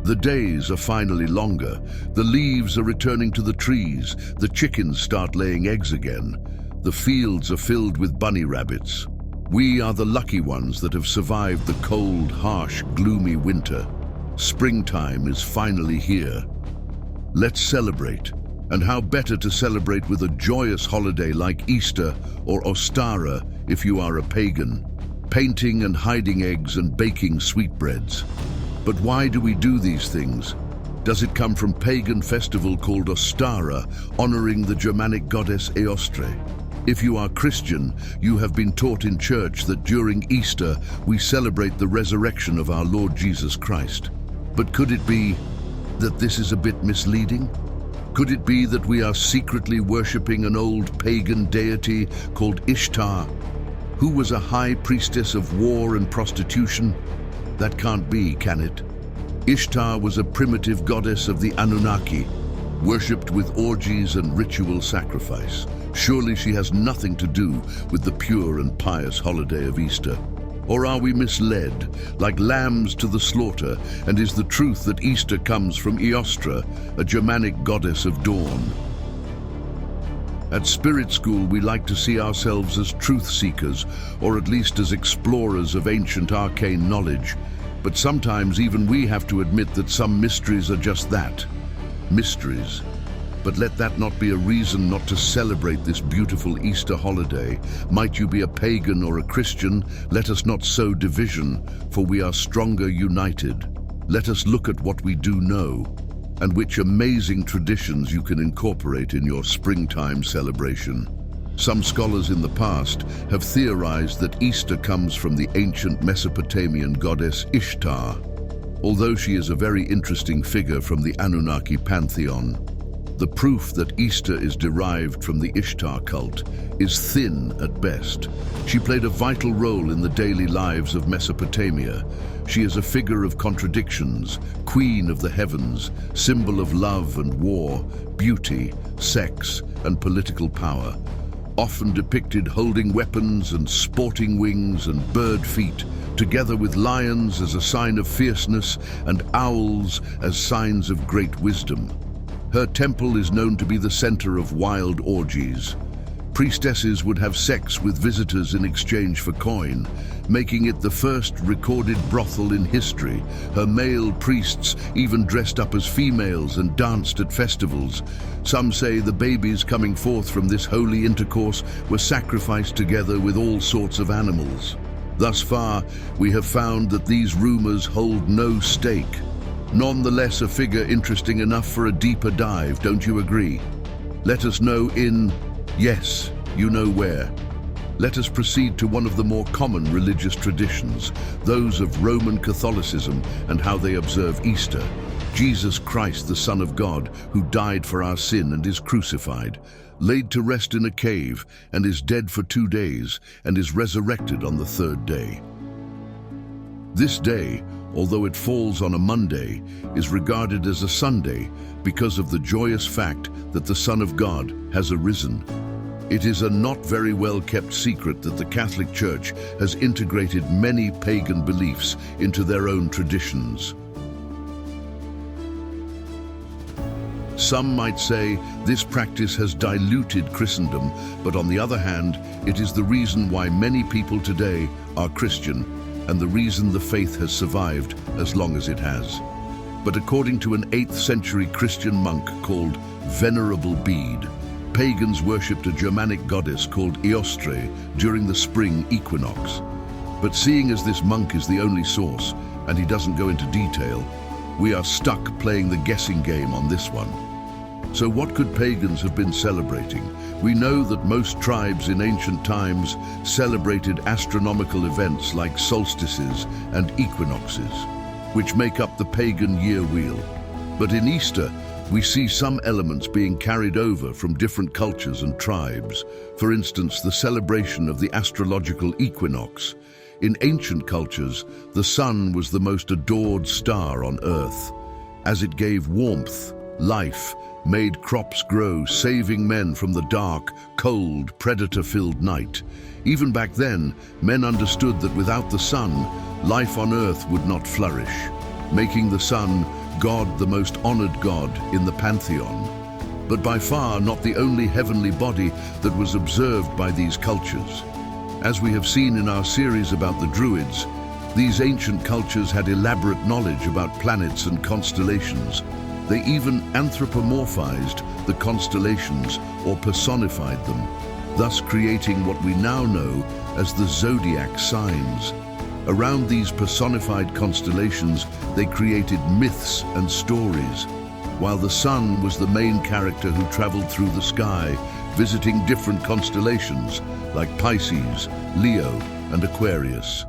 The days are finally longer, the leaves are returning to the trees, the chickens start laying eggs again, the fields are filled with bunny rabbits. We are the lucky ones that have survived the cold, harsh, gloomy winter. Springtime is finally here. Let's celebrate. And how better to celebrate with a joyous holiday like Easter or Ostara if you are a pagan, painting and hiding eggs and baking sweetbreads. But why do we do these things? Does it come from pagan festival called Ostara, honoring the Germanic goddess Eostre? If you are Christian, you have been taught in church that during Easter we celebrate the resurrection of our Lord Jesus Christ. But could it be that this is a bit misleading? Could it be that we are secretly worshipping an old pagan deity called Ishtar, who was a high priestess of war and prostitution? That can't be, can it? Ishtar was a primitive goddess of the Anunnaki, worshipped with orgies and ritual sacrifice. Surely she has nothing to do with the pure and pious holiday of Easter. Or are we misled, like lambs to the slaughter, and is the truth that Easter comes from Eostre, a Germanic goddess of dawn? At Spirit School, we like to see ourselves as truth seekers, or at least as explorers of ancient arcane knowledge. But sometimes even we have to admit that some mysteries are just that, mysteries. But let that not be a reason not to celebrate this beautiful Easter holiday. Might you be a pagan or a Christian, let us not sow division, for we are stronger united. Let us look at what we do know, and which amazing traditions you can incorporate in your springtime celebration. Some scholars in the past have theorized that Easter comes from the ancient Mesopotamian goddess Ishtar, although she is a very interesting figure from the Anunnaki pantheon. The proof that Easter is derived from the Ishtar cult is thin at best. She played a vital role in the daily lives of Mesopotamia. She is a figure of contradictions, queen of the heavens, symbol of love and war, beauty, sex, and political power. Often depicted holding weapons and sporting wings and bird feet, together with lions as a sign of fierceness and owls as signs of great wisdom. Her temple is known to be the center of wild orgies. Priestesses would have sex with visitors in exchange for coin, making it the first recorded brothel in history. Her male priests even dressed up as females and danced at festivals. Some say the babies coming forth from this holy intercourse were sacrificed together with all sorts of animals. Thus far, we have found that these rumors hold no stake. Nonetheless, a figure interesting enough for a deeper dive, don't you agree? Let us know in, yes, you know where. Let us proceed to one of the more common religious traditions, those of Roman Catholicism and how they observe Easter. Jesus Christ, the Son of God, who died for our sin and is crucified, laid to rest in a cave and is dead for 2 days and is resurrected on the 3rd day. This day, although it falls on a Monday, is regarded as a Sunday because of the joyous fact that the Son of God has arisen. It is a not very well kept secret that the Catholic Church has integrated many pagan beliefs into their own traditions. Some might say this practice has diluted Christendom, but on the other hand, it is the reason why many people today are Christian, and the reason the faith has survived as long as it has. But according to an 8th century Christian monk called Venerable Bede, pagans worshipped a Germanic goddess called Eostre during the spring equinox. But seeing as this monk is the only source, and he doesn't go into detail, we are stuck playing the guessing game on this one. So what could pagans have been celebrating? We know that most tribes in ancient times celebrated astronomical events like solstices and equinoxes, which make up the pagan year wheel. But in Easter, we see some elements being carried over from different cultures and tribes. For instance, the celebration of the astrological equinox. In ancient cultures, the sun was the most adored star on earth, as it gave warmth, life, made crops grow, saving men from the dark, cold, predator-filled night. Even back then, men understood that without the sun, life on earth would not flourish, making the sun God, the most honored God in the pantheon, but by far not the only heavenly body that was observed by these cultures. As we have seen in our series about the Druids, these ancient cultures had elaborate knowledge about planets and constellations. They even anthropomorphized the constellations or personified them, thus creating what we now know as the zodiac signs. Around these personified constellations, they created myths and stories, while the sun was the main character who traveled through the sky, visiting different constellations like Pisces, Leo, and Aquarius.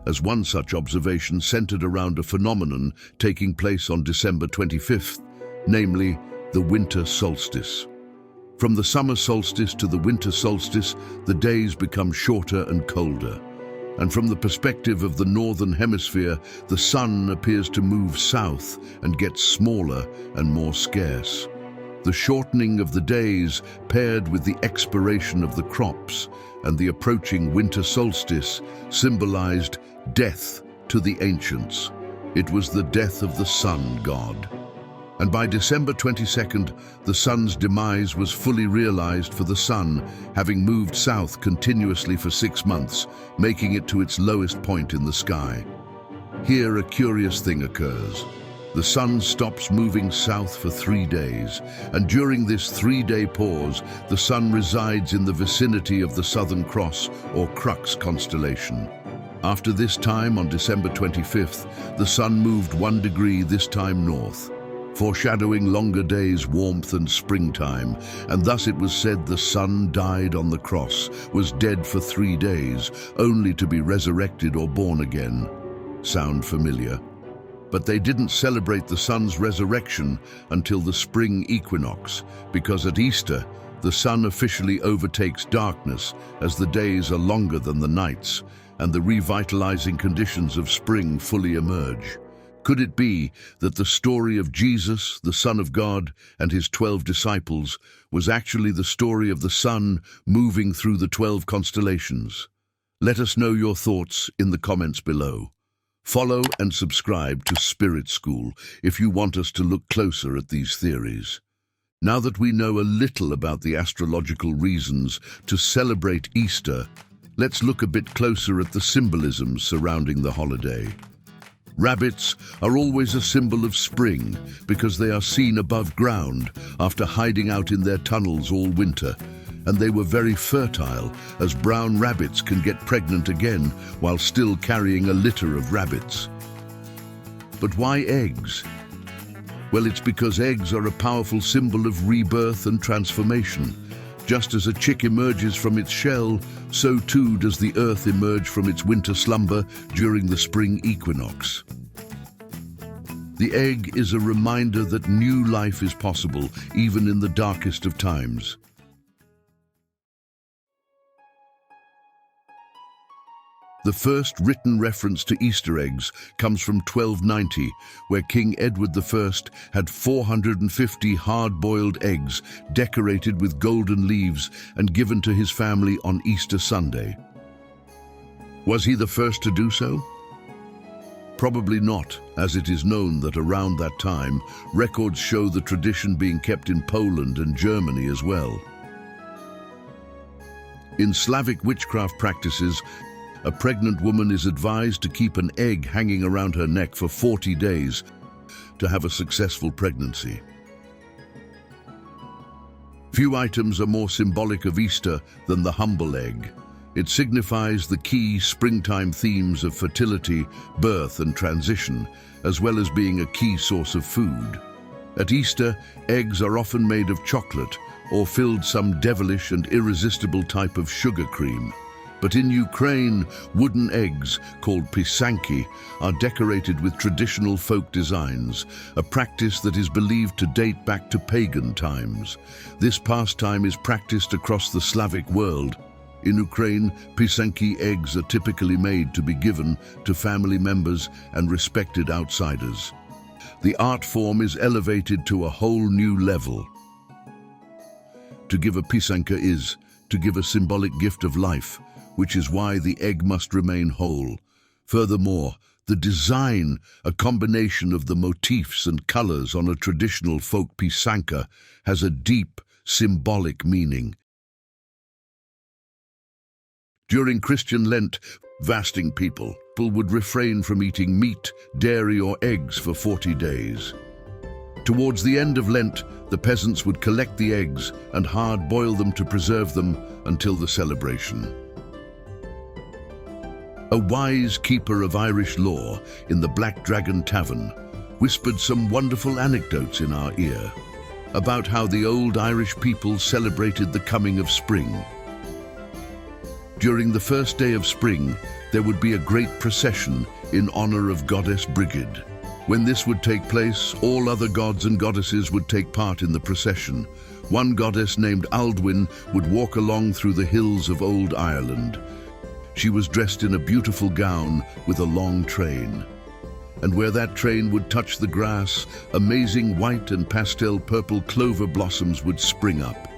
As one such observation centered around a phenomenon taking place on December 25th, namely the winter solstice. From the summer solstice to the winter solstice, the days become shorter and colder. And from the perspective of the northern hemisphere, the sun appears to move south and get smaller and more scarce. The shortening of the days, paired with the expiration of the crops and the approaching winter solstice, symbolized death to the ancients. It was the death of the sun god. And by December 22nd, the sun's demise was fully realized for the sun, having moved south continuously for 6 months, making it to its lowest point in the sky. Here a curious thing occurs. The sun stops moving south for 3 days, and during this 3-day pause, the sun resides in the vicinity of the Southern Cross or Crux constellation. After this time, on December 25th, the sun moved 1 degree, this time north, foreshadowing longer days, warmth and springtime, and thus it was said the sun died on the cross, was dead for 3 days, only to be resurrected or born again. Sound familiar? But they didn't celebrate the sun's resurrection until the spring equinox, because at Easter, the sun officially overtakes darkness as the days are longer than the nights, and the revitalizing conditions of spring fully emerge. Could it be that the story of Jesus, the Son of God, and his 12 disciples was actually the story of the sun moving through the 12 constellations? Let us know your thoughts in the comments below. Follow and subscribe to Spirit School if you want us to look closer at these theories. Now that we know a little about the astrological reasons to celebrate Easter, let's look a bit closer at the symbolisms surrounding the holiday. Rabbits are always a symbol of spring because they are seen above ground after hiding out in their tunnels all winter, and they were very fertile, as brown rabbits can get pregnant again while still carrying a litter of rabbits. But why eggs? Well, it's because eggs are a powerful symbol of rebirth and transformation. Just as a chick emerges from its shell, so too does the earth emerge from its winter slumber during the spring equinox. The egg is a reminder that new life is possible, even in the darkest of times. The first written reference to Easter eggs comes from 1290, where King Edward I had 450 hard-boiled eggs decorated with golden leaves and given to his family on Easter Sunday. Was he the first to do so? Probably not, as it is known that around that time, records show the tradition being kept in Poland and Germany as well. In Slavic witchcraft practices, a pregnant woman is advised to keep an egg hanging around her neck for 40 days to have a successful pregnancy. Few items are more symbolic of Easter than the humble egg. It signifies the key springtime themes of fertility, birth, and transition, as well as being a key source of food. At Easter, eggs are often made of chocolate or filled some devilish and irresistible type of sugar cream. But in Ukraine, wooden eggs, called pisanki, are decorated with traditional folk designs, a practice that is believed to date back to pagan times. This pastime is practiced across the Slavic world. In Ukraine, pisanki eggs are typically made to be given to family members and respected outsiders. The art form is elevated to a whole new level. To give a pisanka is to give a symbolic gift of life, which is why the egg must remain whole. Furthermore, The design, a combination of the motifs and colors on a traditional folk pisanka, has a deep, symbolic meaning. During Christian Lent, fasting people would refrain from eating meat, dairy or eggs for 40 days. Towards the end of Lent, the peasants would collect the eggs and hard-boil them to preserve them until the celebration. A wise keeper of Irish law in the Black Dragon Tavern whispered some wonderful anecdotes in our ear about how the old Irish people celebrated the coming of spring. During the first day of spring, there would be a great procession in honor of Goddess Brigid. When this would take place, all other gods and goddesses would take part in the procession. One goddess named Aldwyn would walk along through the hills of Old Ireland. She was dressed in a beautiful gown with a long train. And where that train would touch the grass, amazing white and pastel purple clover blossoms would spring up.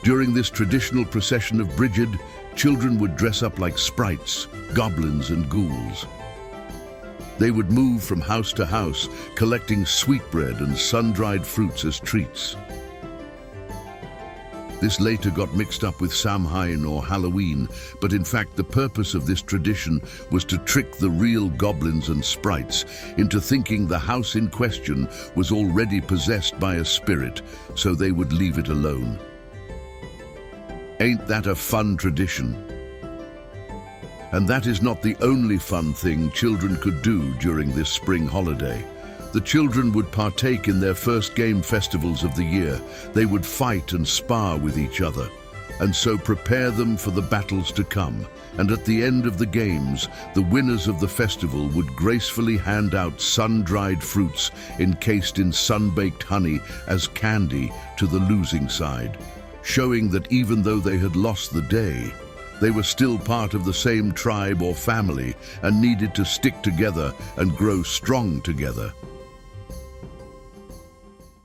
During this traditional procession of Brigid, children would dress up like sprites, goblins and ghouls. They would move from house to house, collecting sweetbread and sun-dried fruits as treats. This later got mixed up with Samhain or Halloween, but in fact the purpose of this tradition was to trick the real goblins and sprites into thinking the house in question was already possessed by a spirit, so they would leave it alone. Ain't that a fun tradition? And that is not the only fun thing children could do during this spring holiday. The children would partake in their first game festivals of the year. They would fight and spar with each other, and so prepare them for the battles to come. And at the end of the games, the winners of the festival would gracefully hand out sun-dried fruits encased in sun-baked honey as candy to the losing side, showing that even though they had lost the day, they were still part of the same tribe or family and needed to stick together and grow strong together.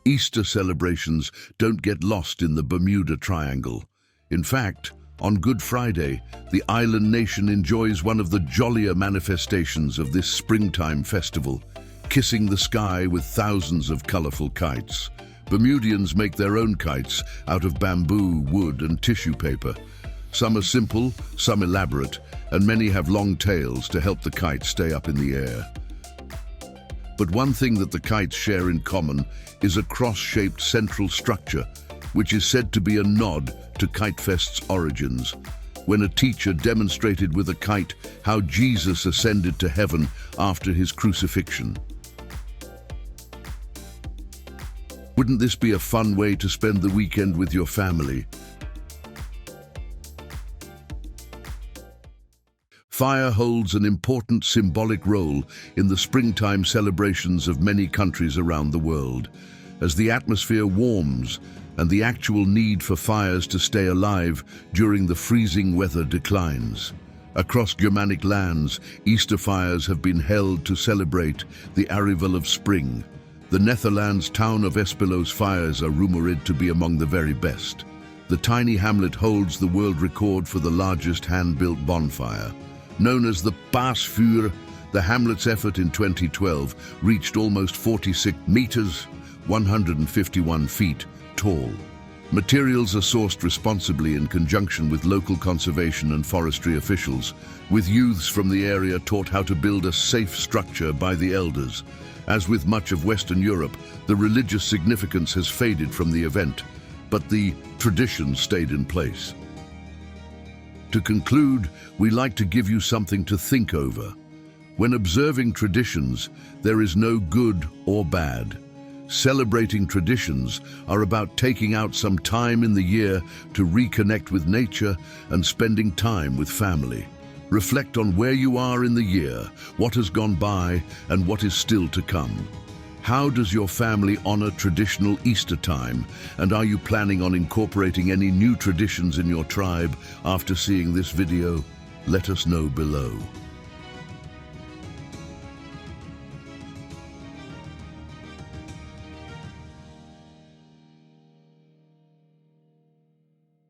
Easter celebrations don't get lost in the Bermuda Triangle. In fact, on Good Friday, the island nation enjoys one of the jollier manifestations of this springtime festival, kissing the sky with thousands of colorful kites. Bermudians make their own kites out of bamboo, wood, and tissue paper. Some are simple, some elaborate, and many have long tails to help the kite stay up in the air. But one thing that the kites share in common is a cross-shaped central structure, which is said to be a nod to Kitefest's origins, when a teacher demonstrated with a kite how Jesus ascended to heaven after his crucifixion. Wouldn't this be a fun way to spend the weekend with your family? Fire holds an important symbolic role in the springtime celebrations of many countries around the world. As the atmosphere warms and the actual need for fires to stay alive during the freezing weather declines. Across Germanic lands, Easter fires have been held to celebrate the arrival of spring. The Netherlands town of Espeloo's fires are rumored to be among the very best. The tiny hamlet holds the world record for the largest hand-built bonfire. Known as the Paasvuur, the hamlet's effort in 2012 reached almost 46 meters, 151 feet tall. Materials are sourced responsibly in conjunction with local conservation and forestry officials, with youths from the area taught how to build a safe structure by the elders. As with much of Western Europe, the religious significance has faded from the event, but the tradition stayed in place. To conclude, we like to give you something to think over. When observing traditions, there is no good or bad. Celebrating traditions are about taking out some time in the year to reconnect with nature and spending time with family. Reflect on where you are in the year, what has gone by, and what is still to come. How does your family honor traditional Easter time, and are you planning on incorporating any new traditions in your tribe after seeing this video? Let us know below.